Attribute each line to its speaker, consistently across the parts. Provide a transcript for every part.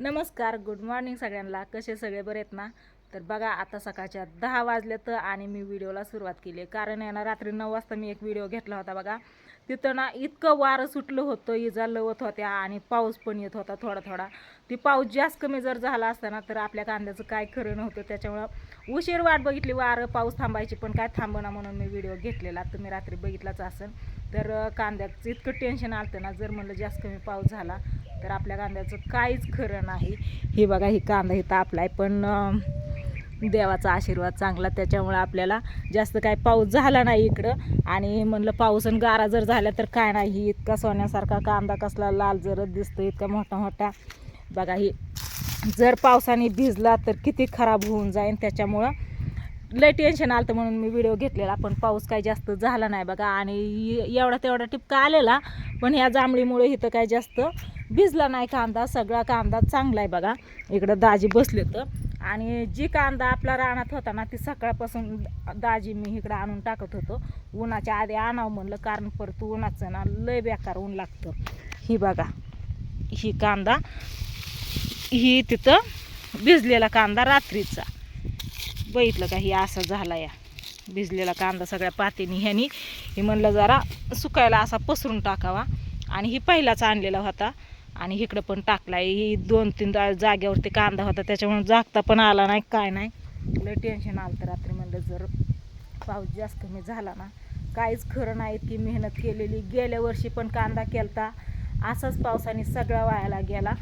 Speaker 1: नमस्कार, good morning सगळ्यांना. कसे सगळे बरे आहेत ना? तर बघा, आता सकाळच्या 10 वाजलेत आणि मी व्हिडिओला सुरुवात केली आहे. कारण आहे ना, रात्री 9 वाजता मी एक व्हिडिओ घेतला होता बघा. तिथं ना इतकं वारं सुटलं होतं, इजा लवत होत्या आणि पाऊस पण येत होता थोडा थोडा. ती पाऊस जास्त कमी जर झाला असता ना तर आपल्या कांद्याचं काय खरं नव्हतं. त्याच्यामुळं उशीर वाट बघितली, वारं पाऊस थांबायची पण काय थांबना, म्हणून मी व्हिडिओ घेतलेला. तुम्ही रात्री बघितलाच असेल. तर कांद्याचं इतकं टेन्शन आलं ना, जर म्हणलं जास्त कमी पाऊस झाला तर आपल्या कांद्याचं काहीच खरं नाही. हे बघा, ही कांदा इथं आपलाय, पण देवाचा आशीर्वाद चांगला, त्याच्यामुळे आपल्याला जास्त काय पाऊस झाला नाही इकडं. आणि म्हणलं पाऊस आणि गारा जर झाल्या तर काय नाही, इतका सोन्यासारखा कांदा कसला लाल जरद दिसतो, इतका मोठा मोठा. बघा, ही जर पावसाने भिजला तर किती खराब होऊन जाईल. त्याच्यामुळं लय टेन्शन आलं, म्हणून मी व्हिडिओ घेतलेला. पण पाऊस काही जास्त झाला नाही बघा. आणि एवढा तेवढा टिपका आलेला, पण ह्या जांभळीमुळे इथं काय जास्त भिजला नाही कांदा. सगळा कांदा चांगला आहे बघा. इकडं दाजी बसले तर. आणि जी कांदा आपला रानात होता ना ती सकाळपासून दाजी मी इकडं आणून टाकत होतो. उन्हाच्या आधी आणावं म्हणलं, कारण परत उन्हाचं ना लय बेकार ऊन लागतं. ही बघा, ही कांदा, ही तिथं भिजलेला कांदा रात्रीचा. बघितलं का, ही असा झाला या भिजलेला कांदा सगळ्या पातीने. ह्यानी हे म्हणलं जरा सुकायला असा पसरून टाकावा. आणि ही पहिलाच आणलेला होता आणि इकडं पण टाकलाय. ही 2-3 जागेवरती कांदा होता, त्याच्यामुळे जागता पण आला नाही, काय नाही. लय टेन्शन आलं तर रात्री. म्हणलं जर पाऊस जास्त कमी झाला ना काहीच खरं नाही. इतकी मेहनत केलेली, गेल्या वर्षी पण कांदा केलता, असाच पावसाने सगळा वायाला गेला.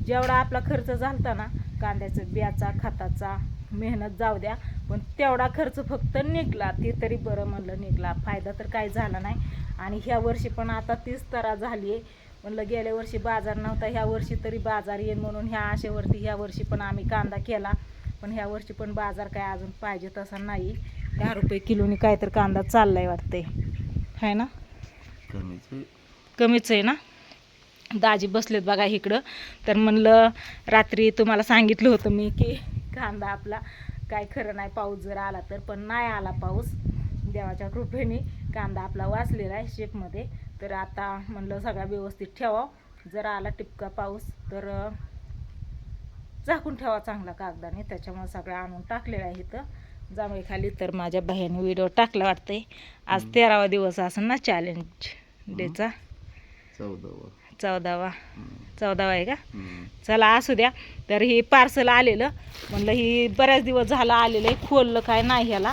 Speaker 1: जेवढा आपला खर्च झालता ना कांद्याचं, बियाचा, खताचा, मेहनत जाऊ द्या, पण तेवढा खर्च फक्त निघला. ते तरी बरं म्हणलं निघला, फायदा तर काही झाला नाही. आणि ह्या वर्षी पण आता 30 तरा झाली आहे. म्हणलं गेल्या वर्षी बाजार नव्हता, ह्या वर्षी तरी बाजार येईल म्हणून ह्या आशेवरती ह्या वर्षी पण आम्ही कांदा केला. पण ह्या वर्षी पण बाजार काय अजून पाहिजे तसा नाही. 10 रुपये किलोनी काय तर कांदा चाललाय वाटतंय, आहे ना? कमीच आहे ना. दाजी बसलेत बघा इकडं. तर म्हणलं रात्री तुम्हाला सांगितलं होतं मी की कांदा आपला काय खरं नाही पाऊस जर आला तर. पण नाही आला पाऊस, देवाच्या कृपेने कांदा आपला वाचलेला आहे शेपमध्ये. तर आता म्हणलं सगळा व्यवस्थित ठेवा, जर आला टिपका पाऊस तर झाकून ठेवा चांगला कागदाने. त्याच्यामुळे सगळं आणून टाकलेलं आहे इथं जांभळी खाली. तर माझ्या बहिणीने व्हिडिओ टाकला वाटतंय. आज 13वा दिवस असेल ना चॅलेंज डेचा. 14वा आहे का? चला असू द्या. तर ही पार्सल आलेलं, म्हणलं ही बऱ्याच दिवस झालं आलेलं आहे, खोललं काय नाही, ह्याला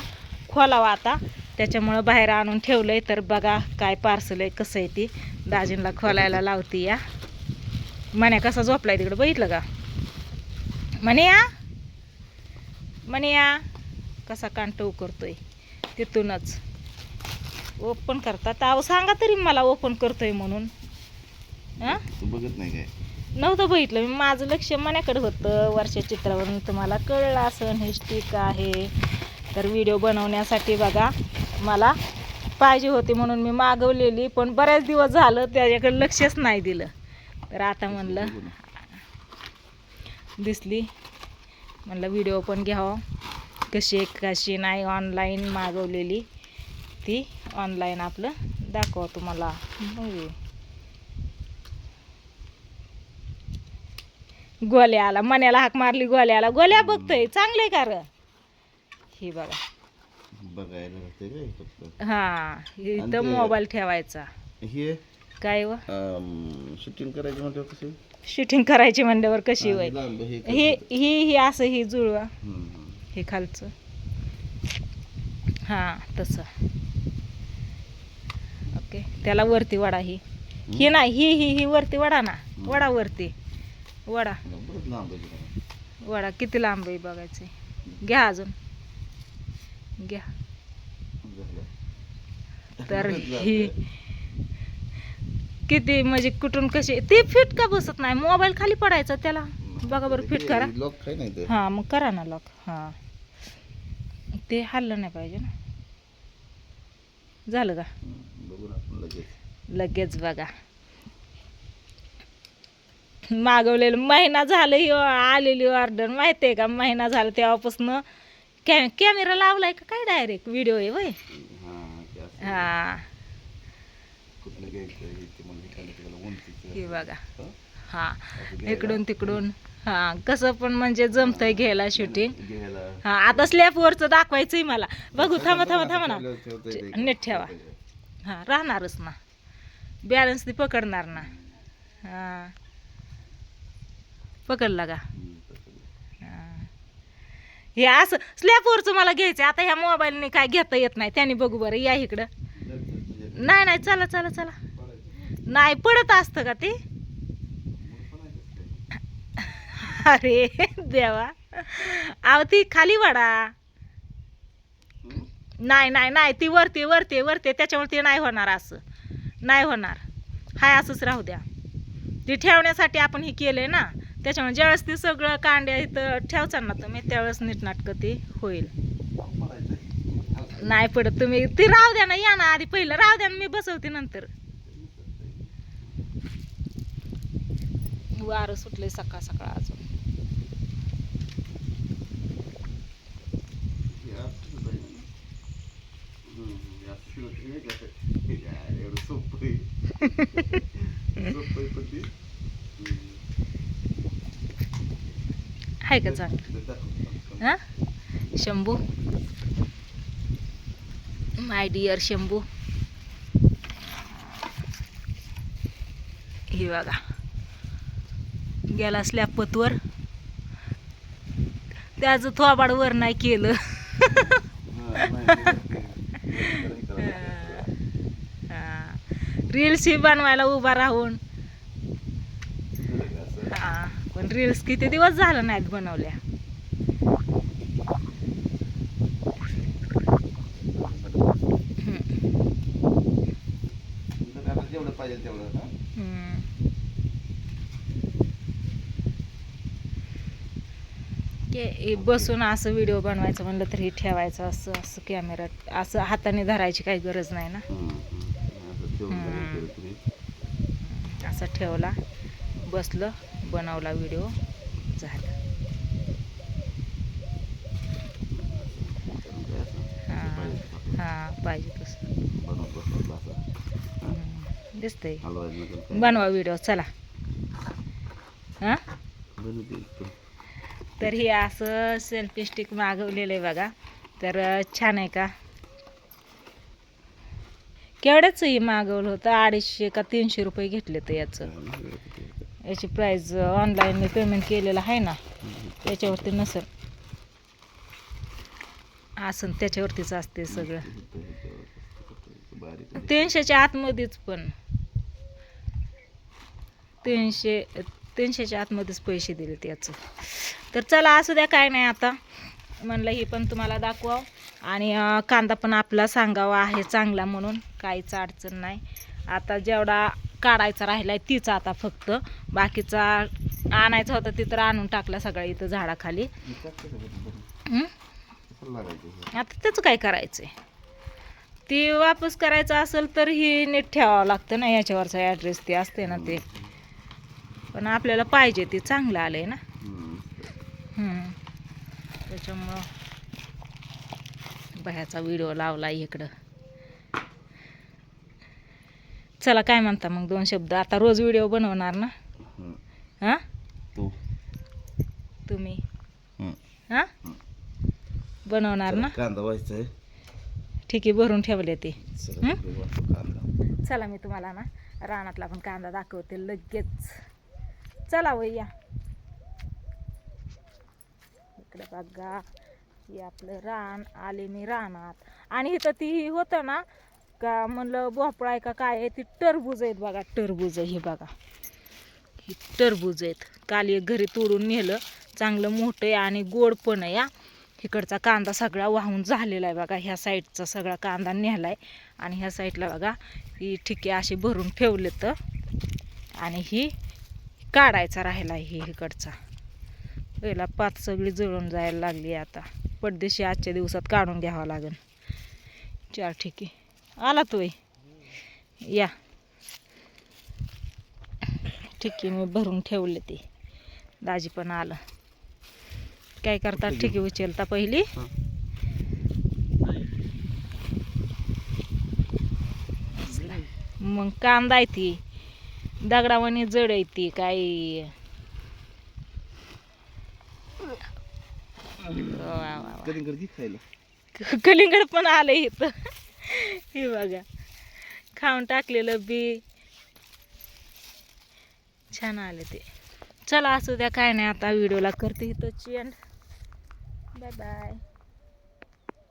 Speaker 1: खोलावं आता, त्याच्यामुळं बाहेर आणून ठेवलं आहे. तर बघा काय पार्सल आहे, कसं आहे ती दाजींना खोलायला लावती या. म्हण्या कसा झोपलाय तिकडं, बघितलं का? म्हण्या कसा कांटव करतोय. तिथूनच ओपन करतात. अहो सांगा तरी मला ओपन करतोय म्हणून.
Speaker 2: बघत नाही काय
Speaker 1: नव्हतं बघितलं मी, माझं लक्ष मण्याकडे होतं. वर्षा चित्रावरून तुम्हाला कळलं असं हे स्टिक आहे. तर व्हिडिओ बनवण्यासाठी बघा मला पाहिजे होती म्हणून मी मागवलेली, पण बऱ्याच दिवस झालं त्याच्याकडे लक्षच नाही दिलं. तर आता म्हणलं दिसली, म्हणलं व्हिडिओ पण घ्यावं कशी नाही. ऑनलाईन मागवलेली ती, ऑनलाईन आपलं दाखवा तुम्हाला. गोल्या आला, मण्याला हाक मारली, गोल्या आला. गोल्या बघतोय चांगलंय का र. ही बघा,
Speaker 2: बघायला
Speaker 1: हा इथं मोबाईल ठेवायचा.
Speaker 2: हे
Speaker 1: काय व
Speaker 2: शूटिंग करायची म्हणजे कशी
Speaker 1: शूटिंग करायची म्हणल्यावर कशी वय.
Speaker 2: हे
Speaker 1: ही असं ही जुळवा, हे खालचं, हा तसं. ओके, त्याला वरती वडा. ही नाही, ही वरती वडा ना, वडा वरती वडा. वडा किती लांब आहे बघायचं. घ्या अजून घ्या. तर ही किती म्हणजे कुठून कशी ती फिट का बसत नाही. मोबाईल खाली पडायचा त्याला, बघा बरं फिट करा. हा मग करा ना लॉक. हा ते हल्लं नाही पाहिजे ना. झालं का लगेच बघा. मागवलेलं महिना झालं ही आलेली ऑर्डर, माहिती आहे का? महिना झाला तेव्हापासून कॅमेरा लावलाय का काय, डायरेक्ट व्हिडिओ आहे वय. हा हे बघा, हा इकडून तिकडून हा कसं पण म्हणजे जमतंय घ्यायला शूटिंग.
Speaker 2: घ्यायला
Speaker 1: हा आता स्लॅबवरचं दाखवायचंय मला. बघू थांबा थांबा थांबा ना. नीट ठेवा. हा राहणारच ना, बॅलन्स ती पकडणार ना. हा पकडला का. हा. हे असं स्लॅबवरचं मला घ्यायचं आता. ह्या मोबाईलने काय घेता येत नाही. त्याने बघू बरं या इकडं. नाही नाही चला चला चला. नाही पडत असतं का ते. अरे देवा, अहो ती खाली वाडा. नाही नाही नाही ती वरती वरती वरती त्याच्यामुळे ते नाही होणार. असं नाही होणार. हाय असंच राहू द्या. ती ठेवण्यासाठी आपण हे केलंय ना, त्याच्यामुळे ज्यावेळेस ते सगळं कांड्या इथं ठेवचाल ना तुम्ही त्यावेळेस नीटनाटकं ते होईल. नाही पडत. तुम्ही ती राहू द्या ना, या ना आधी पहिलं राहू द्या ना, मी बसवते नंतर. वारं सुटले सकाळ सकाळ अजून. आहे का चांगलं. हा शंभू, माय डिअर शंभू. हे बघा गेला स्लॅब पतवर. त्याचं थोबाड वर नाही केलं. रील्स ही बनवायला उभा राहून. हा पण रील्स किती दिवस झालं नाहीत बनवल्या.
Speaker 2: जेवढं पाहिजे तेवढं.
Speaker 1: बसून असं व्हिडिओ बनवायचं म्हणलं तर हे ठेवायचं असं असं कॅमेरा असं हाताने धरायची काही गरज नाही ना. असं ठेवला, बसलं, बनवला व्हिडिओ, झालं. हां पाहिजे तसं दिसतंय. बनवा व्हिडिओ चला. हां तर हे असं सेल्फी स्टिक मागवलेलं आहे बघा. तर छान आहे का. केवढ्याच हे मागवलं होतं. 250 का 300 रुपये घेतले तर याचं. याची प्राईज ऑनलाईन मी पेमेंट केलेलं आहे ना त्याच्यावरती नसेल. असं त्याच्यावरतीच असते सगळं. 300च्या आतमध्येच पण 300च्या आतमध्येच पैसे दिले त्याचं. तर चला असू द्या काय नाही. आता म्हणलं ही पण तुम्हाला दाखवावं आणि कांदा पण आपला सांगावा आहे चांगला म्हणून. काहीच अडचण नाही. आता जेवढा काढायचा राहिला आहे तीच आता फक्त. बाकीचा आणायचा होता ती तर आणून टाकला सगळा इथं झाडाखाली. आता त्याचं काय करायचं आहे. ती वापस करायचं असेल तर ही नीट ठेवावं लागतं ना. याच्यावरचा ॲड्रेस ते असते ना ते. पण आपल्याला पाहिजे ते चांगलं आलंय ना. त्याच्यामुळं बाह्याचा व्हिडिओ लावला इकडं. चला काय म्हणता मग 2 शब्द. आता रोज व्हिडिओ बनवणार ना. हां तुम्ही हां बनवणार ना.
Speaker 2: कांदा व्हायचा आहे.
Speaker 1: ठीक आहे भरून ठेवले ते.
Speaker 2: कांदा
Speaker 1: चला मी तुम्हाला ना रानातला पण कांदा दाखवते लगेच. चला वय या इकडे बघा. हे आपलं रान आले मी रानात. आणि इथं ती होतं ना का म्हणलं भोपळा आहे का काय आहे. ती टरबूज आहेत बघा. टरबूज हे बघा. ही टरबूज आहेत. काल एक घरी तोडून नेलं. चांगलं मोठं आहे आणि गोड पण आहे. या इकडचा कांदा सगळा वाहून झालेला आहे बघा. ह्या साईडचा सगळा कांदा नेला आहे. आणि ह्या साईडला बघा ही ठिके अशी भरून ठेवले तर. आणि ही काढायचा राहिला आहे इकडचा. पहिला पात सगळी जळून जायला लागली. आता पडदेशी आजच्या दिवसात काढून घ्यावं लागेल. 4 ठिके आला तोय या. ठीक आहे मी भरून ठेवले ते. दाजी पण आलं. काय करतात ठिके उचलता पहिली. मग कांदा आहे ती दगडावानी जड आहे ती. काही वा वा
Speaker 2: कधी गर्दी खायला
Speaker 1: वा. कलिंगड पण आलं इथं. हे बघा खाऊन टाकलेलं बी छान आले ते. चला असू द्या, काय नाही, आता व्हिडिओला करते इथं एंड. Bye bye.